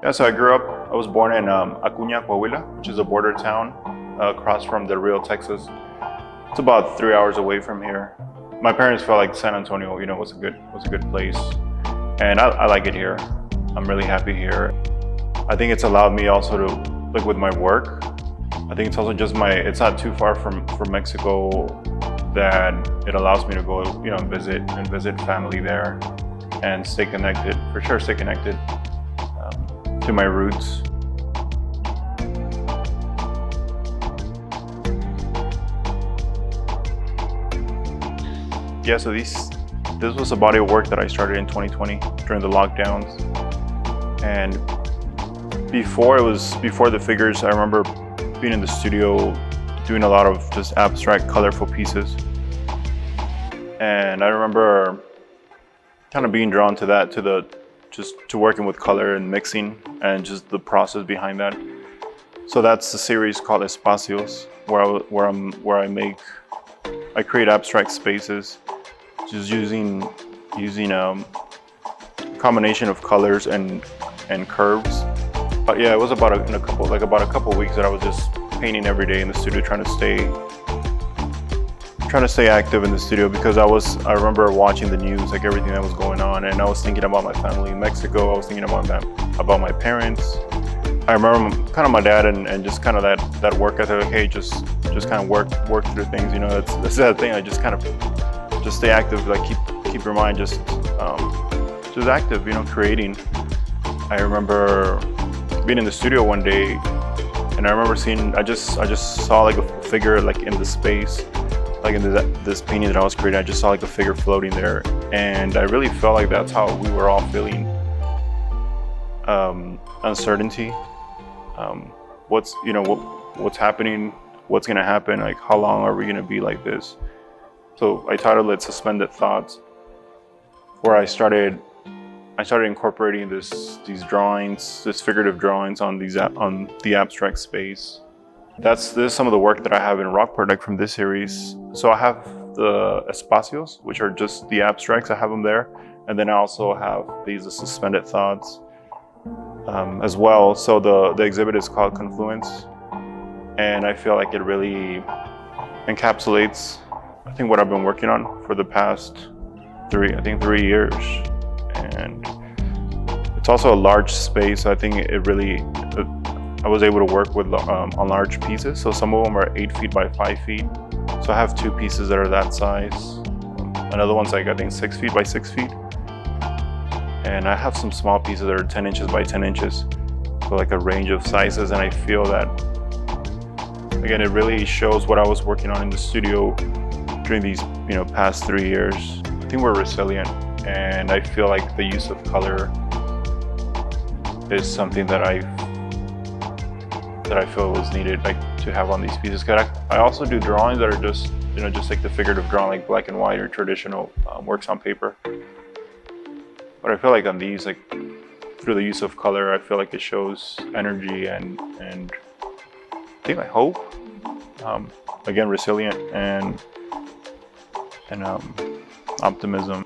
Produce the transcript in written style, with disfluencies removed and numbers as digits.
Yeah, so I was born in Acuña, Coahuila, which is a border town across from Del Rio, Texas. It's about 3 hours away from here. My parents felt like San Antonio, was a good place, and I like it here. I'm really happy here. I think it's allowed me also to, like with my work, I think it's also just it's not too far from Mexico, that it allows me to go, and visit family there and stay connected, for sure stay connected to my roots. Yeah, so this was a body of work that I started in 2020 during the lockdowns. And before the figures, I remember being in the studio doing a lot of just abstract, colorful pieces. And I remember kind of being drawn to that, to working with color and mixing and just the process behind that. So that's the series called Espacios, where I create abstract spaces, just using a combination of colors and curves. But yeah, it was about a couple of weeks that I was just painting every day in the studio, trying to stay active in the studio, because I remember watching the news, like everything that was going on, and I was thinking about my family in Mexico. I was thinking about my parents. I remember kind of my dad and just kind of that work ethic, like, hey, just kind of work through things, that's that thing. I just kind of just stay active, like keep your mind just active, creating. I remember being in the studio one day, and I remember I just saw like a figure like in the space, like in this painting that I was creating. I just saw like a figure floating there, and I really felt like that's how we were all feeling. Uncertainty. What's happening? What's gonna happen? Like, how long are we gonna be like this? So I titled it "Suspended Thoughts," where I started incorporating these drawings, this figurative drawings on the abstract space. This is some of the work that I have in Rockport, like from this series. So I have the espacios, which are just the abstracts. I have them there, and then I also have these suspended thoughts as well. So the exhibit is called Confluence, and I feel like it really encapsulates, I think, what I've been working on for the past 3 years. And it's also a large space. I think I was able to work with on large pieces. So some of them are 8 feet by 5 feet. So I have 2 pieces that are that size. Another one's like, I think 6 feet by 6 feet. And I have some small pieces that are 10 inches by 10 inches. So like a range of sizes. And I feel that, again, it really shows what I was working on in the studio during these past 3 years. I think we're resilient, and I feel like the use of color is something that I feel was needed, like, to have on these pieces. Cause I also do drawings that are just like the figurative drawing, like black and white or traditional works on paper. But I feel like on these, like, through the use of color, I feel like it shows energy and I think, I hope, again, resilient and optimism.